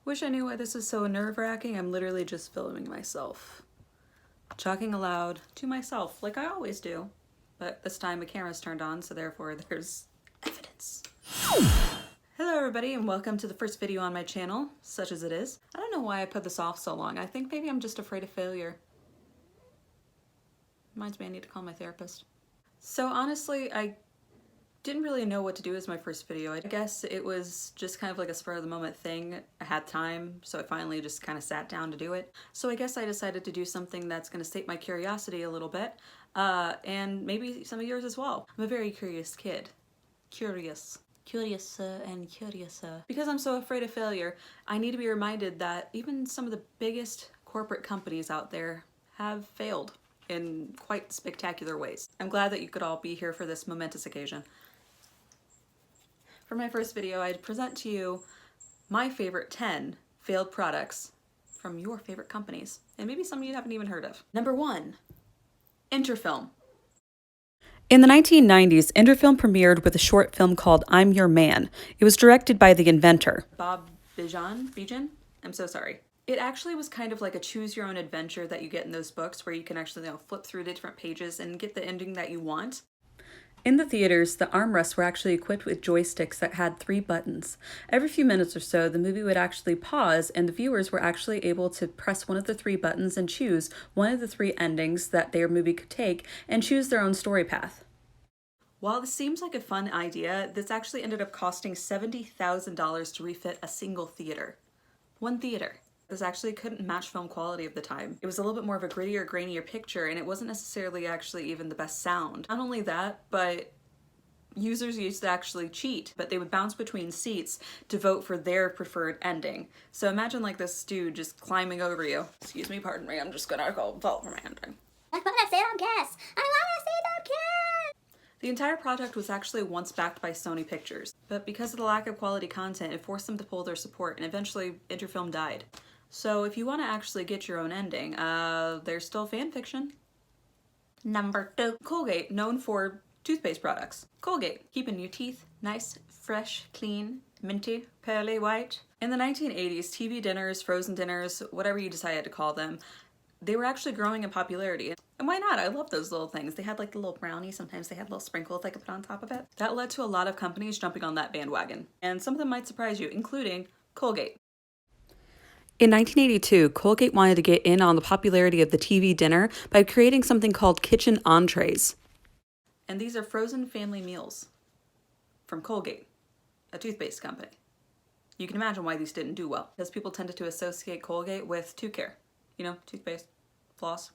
Wish I knew why this is so nerve-wracking. I'm literally just filming myself. Talking aloud to myself, like I always do. But this time the camera's turned on, so therefore there's evidence. Hello everybody and welcome to the first video on my channel, such as it is. I don't know why I put this off so long. I think maybe I'm just afraid of failure. Reminds me I need to call my therapist. So honestly, I didn't really know what to do as my first video. I guess it was just kind of like a spur of the moment thing. I had time, so I finally just kind of sat down to do it. So I guess I decided to do something that's going to sate my curiosity a little bit, and maybe some of yours as well. I'm a very curious kid. Curious. And curious. Because I'm so afraid of failure, I need to be reminded that even some of the biggest corporate companies out there have failed in quite spectacular ways. I'm glad that you could all be here for this momentous occasion. For my first video, I'd present to you my favorite 10 failed products from your favorite companies, and maybe some you haven't even heard of. Number 1, INTERFILM. In the 1990s, INTERFILM premiered with a short film called I'm Your Man. It was directed by the inventor, Bob Bijan? I'm so sorry. It actually was kind of like a choose your own adventure that you get in those books where you can actually flip through the different pages and get the ending that you want. In the theaters, the armrests were actually equipped with joysticks that had 3 buttons. Every few minutes or so, the movie would actually pause and the viewers were actually able to press one of the 3 buttons and choose one of the 3 endings that their movie could take and choose their own story path. While this seems like a fun idea, this actually ended up costing $70,000 to refit a single theater. One theater. This actually couldn't match film quality of the time. It was a little bit more of a grittier, grainier picture, and it wasn't necessarily actually even the best sound. Not only that, but users used to actually cheat, but they would bounce between seats to vote for their preferred ending. So imagine like this dude just climbing over you. Excuse me, pardon me, I'm just gonna go vote for my ending. I wanna sit on gas! I wanna sit on gas! The entire project was actually once backed by Sony Pictures, but because of the lack of quality content, it forced them to pull their support, and eventually INTERFILM died. So if you want to actually get your own ending, there's still fan fiction. Number 2. Colgate, known for toothpaste products. Colgate, keeping your teeth nice, fresh, clean, minty, pearly white. In the 1980s, TV dinners, frozen dinners, whatever you decided to call them, they were actually growing in popularity. And why not? I love those little things. They had like the little brownie. Sometimes they had little sprinkles I could put on top of it. That led to a lot of companies jumping on that bandwagon. And some of them might surprise you, including Colgate. In 1982, Colgate wanted to get in on the popularity of the TV dinner by creating something called kitchen entrees. And these are frozen family meals from Colgate, a toothpaste company. You can imagine why these didn't do well, because people tended to associate Colgate with tooth care. You know, toothpaste, floss,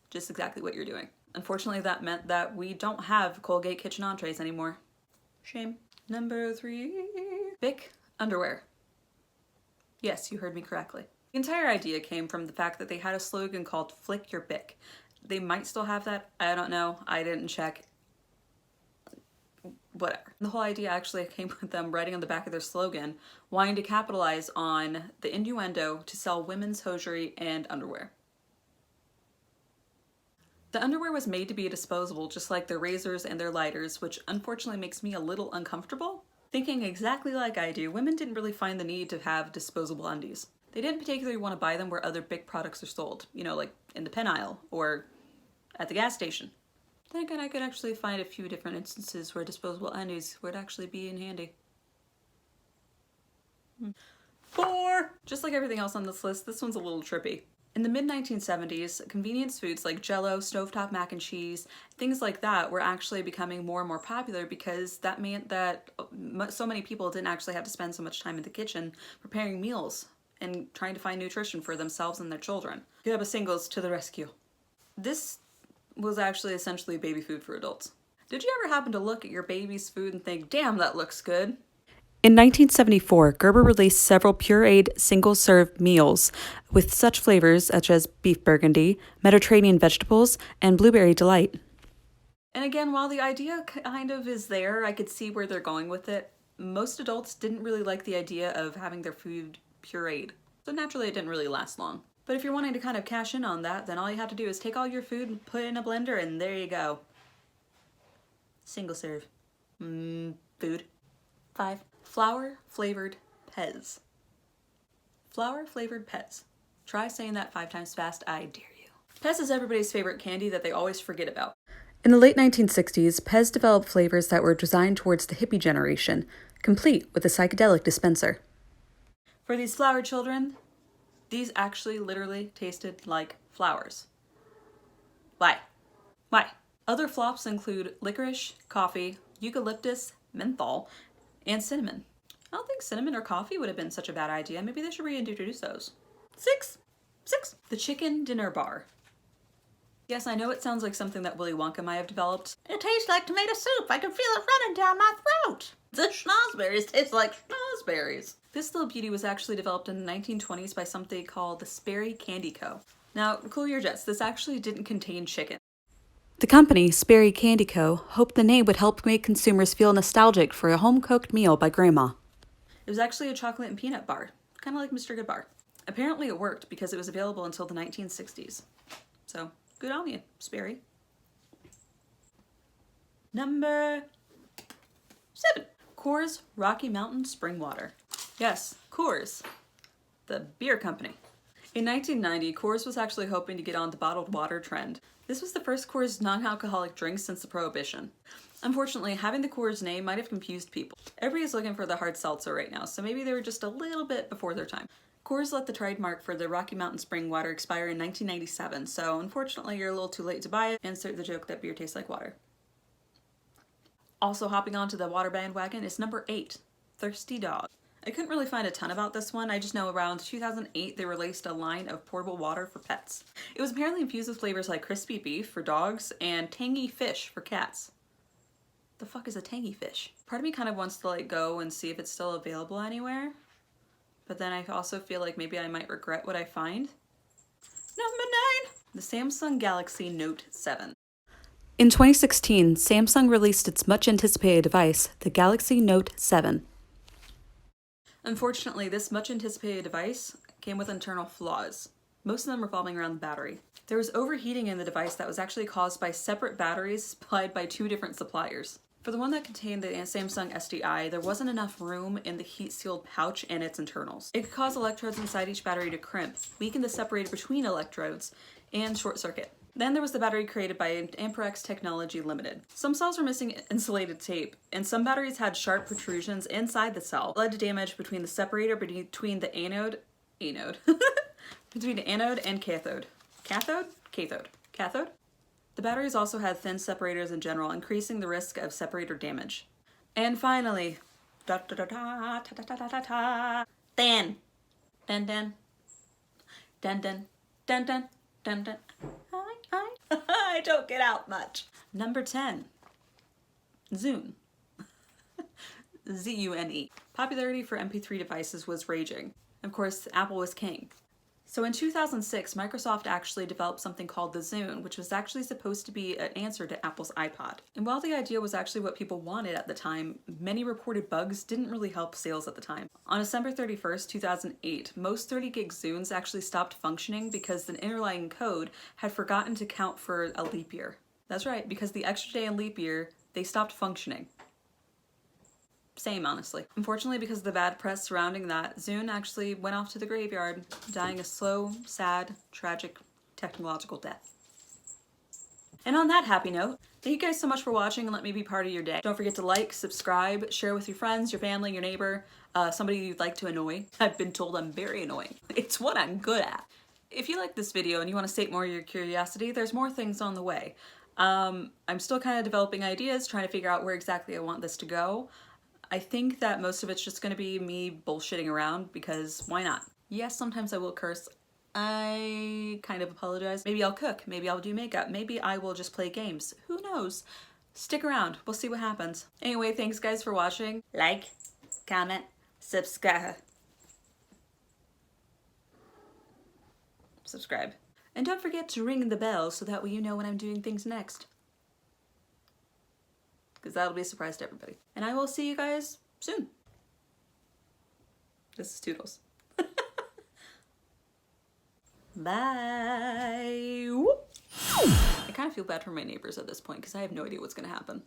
just exactly what you're doing. Unfortunately, that meant that we don't have Colgate kitchen entrees anymore. Shame. Number 3, Bic underwear. Yes, you heard me correctly. The entire idea came from the fact that they had a slogan called Flick Your Bic. They might still have that, I don't know, I didn't check. Whatever. The whole idea actually came with them writing on the back of their slogan, wanting to capitalize on the innuendo to sell women's hosiery and underwear. The underwear was made to be disposable, just like their razors and their lighters, which unfortunately makes me a little uncomfortable. Thinking exactly like I do, women didn't really find the need to have disposable undies. They didn't particularly want to buy them where other big products are sold, you know, like in the pen aisle or at the gas station. Then again, I could actually find a few different instances where disposable undies would actually be in handy. 4! Just like everything else on this list, this one's a little trippy. In the mid-1970s, convenience foods like Jell-O, stovetop mac and cheese, things like that were actually becoming more and more popular because that meant that so many people didn't actually have to spend so much time in the kitchen preparing meals and trying to find nutrition for themselves and their children. Gerber singles to the rescue. This was actually essentially baby food for adults. Did you ever happen to look at your baby's food and think, damn, that looks good? In 1974, Gerber released several pureed single-serve meals with such flavors such as beef burgundy, Mediterranean vegetables, and blueberry delight. And again, while the idea kind of is there, I could see where they're going with it. Most adults didn't really like the idea of having their food pureed, so naturally it didn't really last long. But if you're wanting to kind of cash in on that, then all you have to do is take all your food and put it in a blender, and there you go. Single serve. Food. 5. Flour flavored Pez. Flower-flavored Pez. Try saying that 5 times fast, I dare you. Pez is everybody's favorite candy that they always forget about. In the late 1960s, Pez developed flavors that were designed towards the hippie generation, complete with a psychedelic dispenser. For these flower children, these actually literally tasted like flowers. Why? Why? Other flops include licorice, coffee, eucalyptus, menthol, and cinnamon. I don't think cinnamon or coffee would have been such a bad idea. Maybe they should reintroduce those. 6. The chicken dinner bar. Yes, I know it sounds like something that Willy Wonka might have developed. It tastes like tomato soup. I can feel it running down my throat. The schnozberries taste like schnozberries. This little beauty was actually developed in the 1920s by something called the Sperry Candy Co. Now, cool your jets, this actually didn't contain chicken. The company, Sperry Candy Co., hoped the name would help make consumers feel nostalgic for a home-cooked meal by Grandma. It was actually a chocolate and peanut bar, kind of like Mr. Goodbar. Apparently it worked because it was available until the 1960s. So, good on you, Sperry. Number 7. COORS Rocky Mountain Spring Water. Yes, COORS, the beer company. In 1990, COORS was actually hoping to get on the bottled water trend. This was the first COORS non-alcoholic drink since the Prohibition. Unfortunately, having the COORS name might have confused people. Everybody's looking for the hard seltzer right now, so maybe they were just a little bit before their time. COORS let the trademark for the Rocky Mountain Spring Water expire in 1997, so unfortunately you're a little too late to buy it. Insert the joke that beer tastes like water. Also hopping onto the water bandwagon is number 8, Thirsty Dog. I couldn't really find a ton about this one. I just know around 2008 they released a line of portable water for pets. It was apparently infused with flavors like crispy beef for dogs and tangy fish for cats. The fuck is a tangy fish? Part of me kind of wants to like go and see if it's still available anywhere, but then I also feel like maybe I might regret what I find. Number 9, the Samsung Galaxy Note 7. In 2016, Samsung released its much anticipated device, the Galaxy Note 7. Unfortunately, this much anticipated device came with internal flaws, most of them revolving around the battery. There was overheating in the device that was actually caused by separate batteries supplied by 2 different suppliers. For the one that contained the Samsung SDI, there wasn't enough room in the heat-sealed pouch and its internals. It could cause electrodes inside each battery to crimp, weaken the separator between electrodes, and short circuit. Then there was the battery created by Amperex Technology Limited. Some cells were missing insulated tape, and some batteries had sharp protrusions inside the cell, led to damage between the separator between the between the anode and cathode. Cathode? The batteries also had thin separators in general, increasing the risk of separator damage. And finally, thin. Dun dun. Dun dun. Dun dun. Dun dun. I don't get out much. Number 10, ZUNE. ZUNE. Popularity for MP3 devices was raging. Of course, Apple was king. So in 2006, Microsoft actually developed something called the ZUNE, which was actually supposed to be an answer to Apple's iPod. And while the idea was actually what people wanted at the time, many reported bugs didn't really help sales at the time. On December 31st, 2008, most 30 gig ZUNEs actually stopped functioning because the underlying code had forgotten to count for a leap year. That's right, because the extra day in leap year, they stopped functioning. Same, honestly. Unfortunately, because of the bad press surrounding that, ZUNE actually went off to the graveyard, dying a slow, sad, tragic, technological death. And on that happy note, thank you guys so much for watching and let me be part of your day. Don't forget to like, subscribe, share with your friends, your family, your neighbor, somebody you'd like to annoy. I've been told I'm very annoying. It's what I'm good at. If you like this video and you want to state more of your curiosity, there's more things on the way. I'm still kind of developing ideas, trying to figure out where exactly I want this to go. I think that most of it's just going to be me bullshitting around because why not? Yes, sometimes I will curse. I kind of apologize. Maybe I'll cook. Maybe I'll do makeup. Maybe I will just play games. Who knows? Stick around. We'll see what happens. Anyway, thanks guys for watching. Like, comment, subscribe. And don't forget to ring the bell so that way you know when I'm doing things next. Because that'll be a surprise to everybody. And I will see you guys soon. This is Toodles. Bye. Whoop. I kind of feel bad for my neighbors at this point because I have no idea what's going to happen.